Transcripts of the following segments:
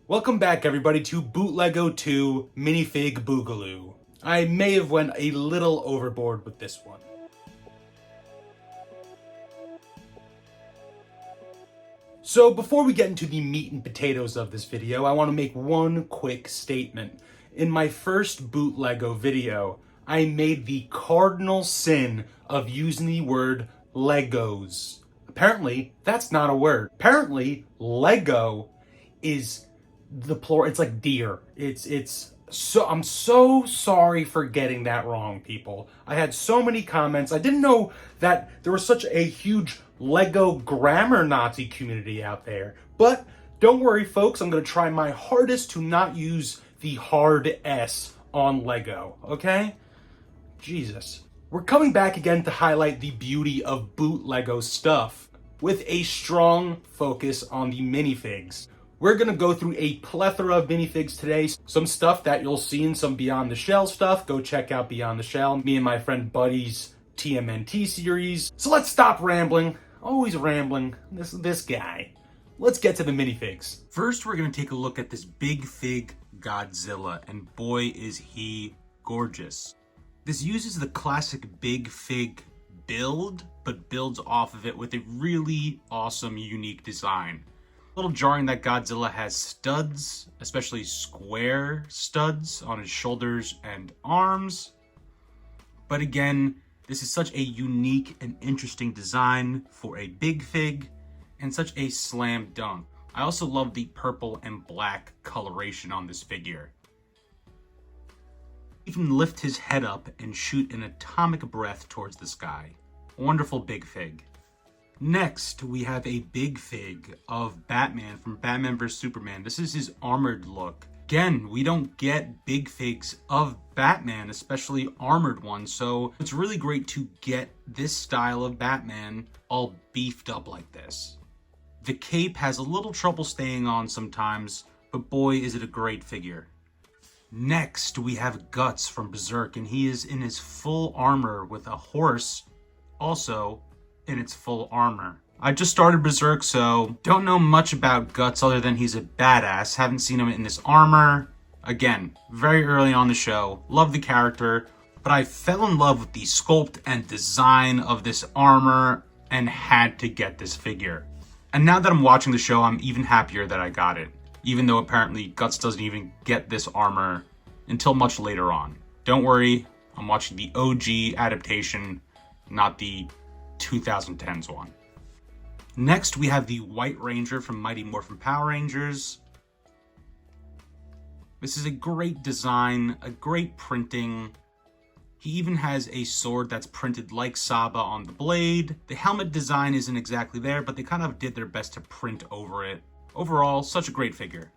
Welcome back everybody to Bootlego 2 Minifig Boogaloo. I may have went a little overboard with this one. So before we get into the meat and potatoes of this video, I want to make one quick statement. In my first Bootlego video, I made the cardinal sin of using the word Legos. Apparently, that's not a word. Apparently, Lego is the plural. It's like deer. I'm so sorry for getting that wrong, people. I had so many comments. I didn't know that there was such a huge Lego grammar Nazi community out there. But don't worry, folks. I'm going to try my hardest to not use the hard S on Lego, okay? Jesus. We're coming back again to highlight the beauty of Bootlego stuff with a strong focus on the minifigs. We're going to go through a plethora of minifigs today. Some stuff that you'll see in some Beyond the Shell stuff. Go check out Beyond the Shell, me and my friend Buddy's TMNT series. So let's stop rambling. Always rambling. This guy. Let's get to the minifigs. First, we're going to take a look at this Big Fig Godzilla, and boy is he gorgeous. This uses the classic Big Fig build, but builds off of it with a really awesome, unique design. A little jarring that Godzilla has studs, especially square studs on his shoulders and arms. But again, this is such a unique and interesting design for a Big Fig and such a slam dunk. I also love the purple and black coloration on this figure. Even lift his head up and shoot an atomic breath towards the sky. Wonderful Big Fig. Next, we have a Big Fig of Batman from Batman vs. Superman. This is his armored look. Again, we don't get Big Figs of Batman, especially armored ones, so it's really great to get this style of Batman all beefed up like this. The cape has a little trouble staying on sometimes, but boy is it a great figure. Next, we have Guts from Berserk, and he is in his full armor with a horse also in its full armor. I just started Berserk, so don't know much about Guts other than he's a badass. Haven't seen him in this armor. Again, very early on the show. Love the character, but I fell in love with the sculpt and design of this armor and had to get this figure. And now that I'm watching the show, I'm even happier that I got it, even though apparently Guts doesn't even get this armor until much later on. Don't worry, I'm watching the OG adaptation, not the 2010s one. Next, we have the White Ranger from Mighty Morphin Power Rangers. This is a great design, a great printing. He even has a sword that's printed like Saba on the blade. The helmet design isn't exactly there, but they kind of did their best to print over it. Overall, such a great figure.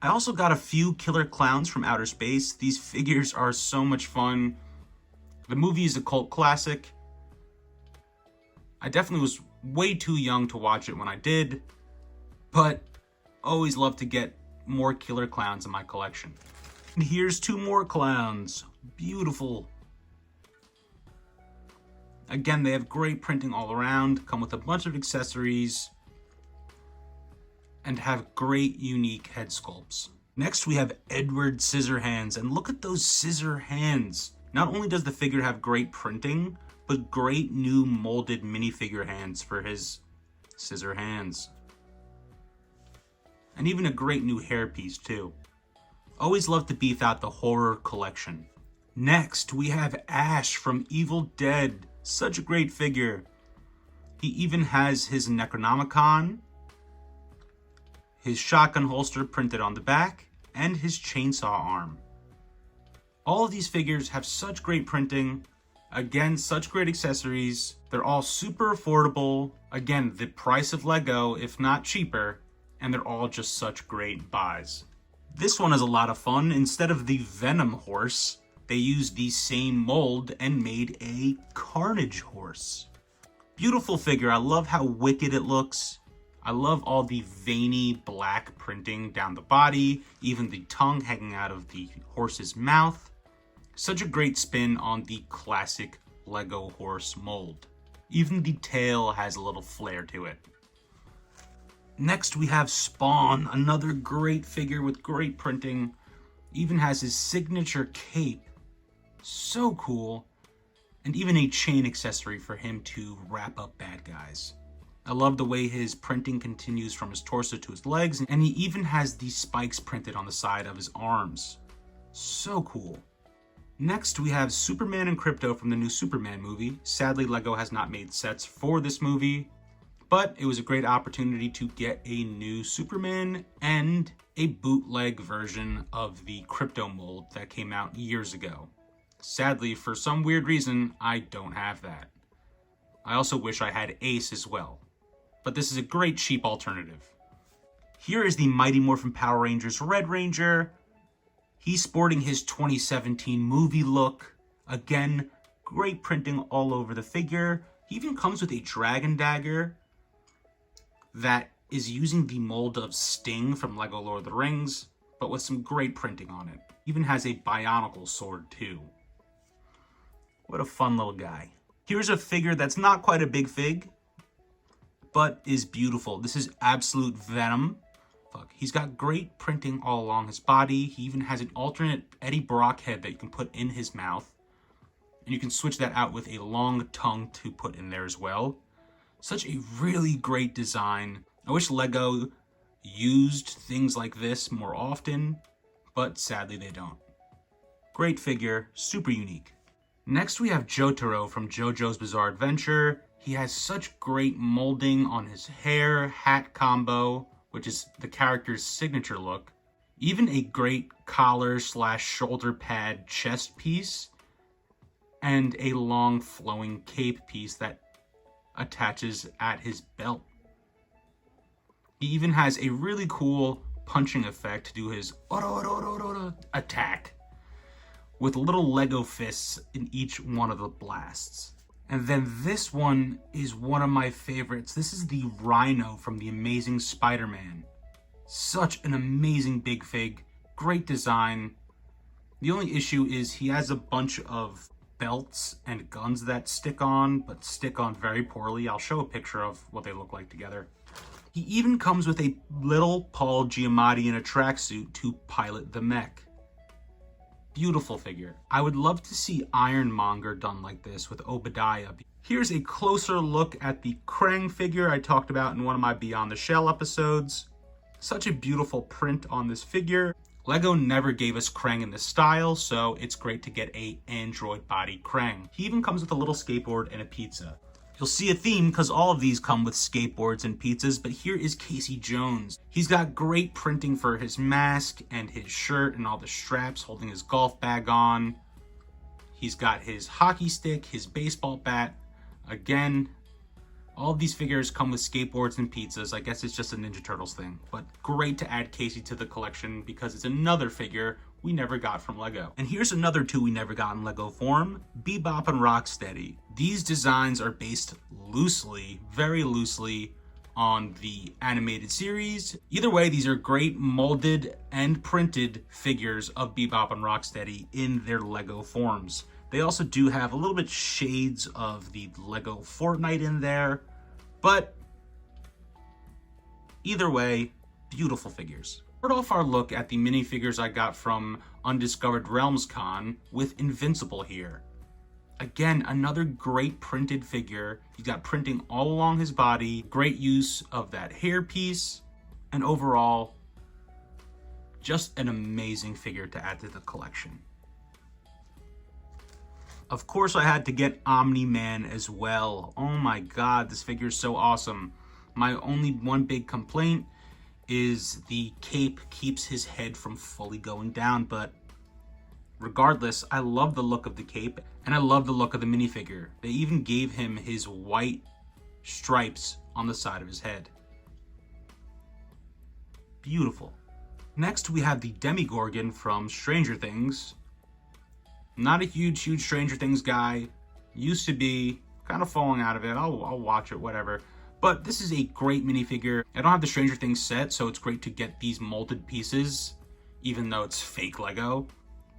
I also got a few Killer Clowns from outer space. These figures are so much fun. The movie is a cult classic. I definitely was way too young to watch it when I did, but always love to get more Killer Clowns in my collection. And here's two more clowns. Beautiful. Again, they have great printing all around, come with a bunch of accessories, and have great unique head sculpts. Next, we have Edward Scissorhands, and look at those scissor hands. Not only does the figure have great printing, but great new molded minifigure hands for his scissor hands. And even a great new hairpiece too. Always love to beef out the horror collection. Next, we have Ash from Evil Dead. Such a great figure. He even has his Necronomicon, his shotgun holster printed on the back, and his chainsaw arm. All of these figures have such great printing. Again, such great accessories. They're all super affordable. Again, the price of Lego, if not cheaper, and they're all just such great buys. This one is a lot of fun. Instead of the Venom horse, they used the same mold and made a Carnage horse. Beautiful figure. I love how wicked it looks. I love all the veiny black printing down the body, even the tongue hanging out of the horse's mouth. Such a great spin on the classic Lego horse mold. Even the tail has a little flair to it. Next we have Spawn, another great figure with great printing. Even has his signature cape. So cool. And even a chain accessory for him to wrap up bad guys. I love the way his printing continues from his torso to his legs, and he even has these spikes printed on the side of his arms. So cool. Next, we have Superman and Krypto from the new Superman movie. Sadly, LEGO has not made sets for this movie, but it was a great opportunity to get a new Superman and a bootleg version of the Krypto mold that came out years ago. Sadly, for some weird reason, I don't have that. I also wish I had Ace as well, but this is a great cheap alternative. Here is the Mighty Morphin Power Rangers Red Ranger. He's sporting his 2017 movie look. Again, great printing all over the figure. He even comes with a dragon dagger that is using the mold of Sting from LEGO Lord of the Rings, but with some great printing on it. Even has a bionicle sword too. What a fun little guy. Here's a figure that's not quite a big fig, but is beautiful. This is Absolute Venom. He's got great printing all along his body. He even has an alternate Eddie Brock head that you can put in his mouth. And you can switch that out with a long tongue to put in there as well. Such a really great design. I wish LEGO used things like this more often, but sadly they don't. Great figure, super unique. Next we have Jotaro from JoJo's Bizarre Adventure. He has such great molding on his hair, hat combo, which is the character's signature look. Even a great collar / shoulder pad chest piece, and a long flowing cape piece that attaches at his belt. He even has a really cool punching effect to do his attack, with little Lego fists in each one of the blasts. And then this one is one of my favorites. This is the Rhino from The Amazing Spider-Man. Such an amazing big fig, great design. The only issue is he has a bunch of belts and guns that stick on, but stick on very poorly. I'll show a picture of what they look like together. He even comes with a little Paul Giamatti in a tracksuit to pilot the mech. Beautiful figure. I would love to see Ironmonger done like this with Obadiah. Here's a closer look at the Krang figure I talked about in one of my Beyond the Shell episodes. Such a beautiful print on this figure. LEGO never gave us Krang in this style, so it's great to get a android body Krang. He even comes with a little skateboard and a pizza. You'll see a theme because all of these come with skateboards and pizzas, but here is Casey Jones. He's got great printing for his mask and his shirt and all the straps holding his golf bag on. He's got his hockey stick, his baseball bat. Again, all of these figures come with skateboards and pizzas. I guess it's just a Ninja Turtles thing, but great to add Casey to the collection because it's another figure we never got from LEGO. And here's another two we never got in LEGO form, Bebop and Rocksteady. These designs are based loosely, very loosely, on the animated series. Either way, these are great molded and printed figures of Bebop and Rocksteady in their LEGO forms. They also do have a little bit shades of the LEGO Fortnite in there, but either way, beautiful figures. Start off our look at the minifigures I got from Undiscovered Realms Con with Invincible here. Again, another great printed figure. He's got printing all along his body, great use of that hair piece, and overall, just an amazing figure to add to the collection. Of course, I had to get Omni-Man as well. Oh my god, this figure is so awesome. My only one big complaint is the cape keeps his head from fully going down, but regardless, I love the look of the cape, and I love the look of the minifigure. They even gave him his white stripes on the side of his head. Beautiful. Next, we have the Demogorgon from Stranger Things. Not a huge Stranger Things guy. Used to be, kind of falling out of it. I'll watch it, whatever. But this is a great minifigure. I don't have the Stranger Things set, so it's great to get these molded pieces, even though it's fake Lego.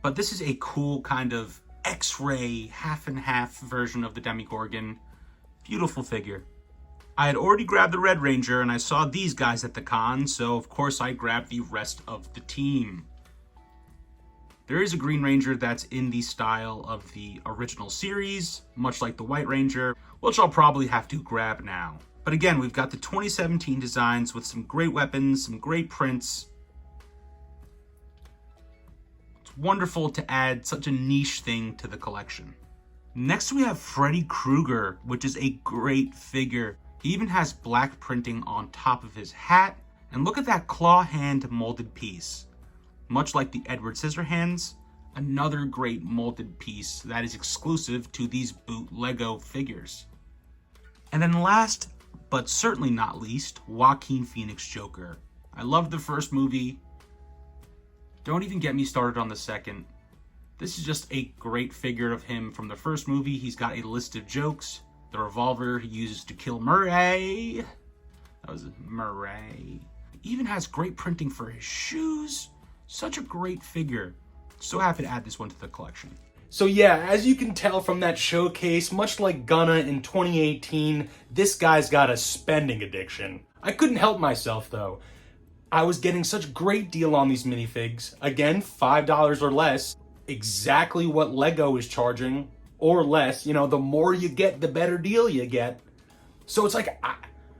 But this is a cool kind of X-ray, half and half version of the Demogorgon. Beautiful figure. I had already grabbed the Red Ranger and I saw these guys at the con, so of course I grabbed the rest of the team. There is a Green Ranger that's in the style of the original series, much like the White Ranger, which I'll probably have to grab now. But again, we've got the 2017 designs with some great weapons, some great prints. It's wonderful to add such a niche thing to the collection. Next we have Freddy Krueger, which is a great figure. He even has black printing on top of his hat, and look at that claw hand molded piece. Much like the Edward Scissorhands, another great molded piece that is exclusive to these Bootlego figures. And then last, but certainly not least, Joaquin Phoenix Joker. I loved the first movie. Don't even get me started on the second. This is just a great figure of him from the first movie. He's got a list of jokes. The revolver he uses to kill Murray. That was Murray. He even has great printing for his shoes. Such a great figure. So happy to add this one to the collection. So yeah, as you can tell from that showcase, much like Gunna in 2018, this guy's got a spending addiction. I couldn't help myself though. I was getting such a great deal on these minifigs. Again, $5 or less. Exactly what Lego is charging, or less. You know, the more you get, the better deal you get. So it's like,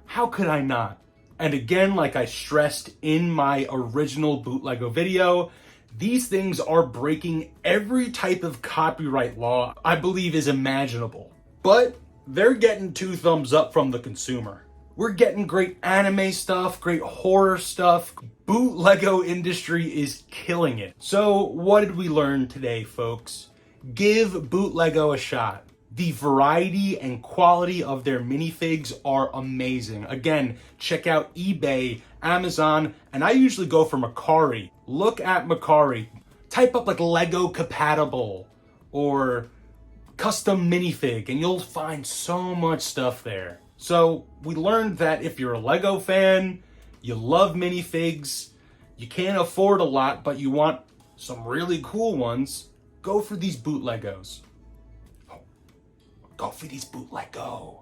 how could I not? And again, like I stressed in my original Bootlego video, these things are breaking every type of copyright law I believe is imaginable. But they're getting 2 thumbs up from the consumer. We're getting great anime stuff, great horror stuff. Bootlego industry is killing it. So what did we learn today, folks? Give Bootlego a shot. The variety and quality of their minifigs are amazing. Again, check out eBay, Amazon, and I usually go for Mercari. Look at Mercari. Type up like Lego compatible or custom minifig, and you'll find so much stuff there. So we learned that if you're a Lego fan, you love minifigs, you can't afford a lot, but you want some really cool ones, go for these Bootlegos. Go for these Bootlego.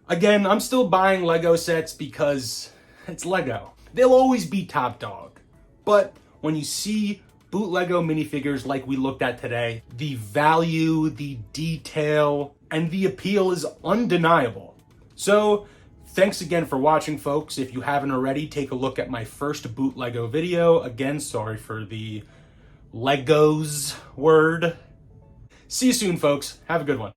Again, I'm still buying Lego sets because it's Lego. They'll always be top dog. But when you see Bootlego minifigures like we looked at today, the value, the detail, and the appeal is undeniable. So, thanks again for watching, folks. If you haven't already, take a look at my first Bootlego video. Again, sorry for the Legos word. See you soon, folks. Have a good one.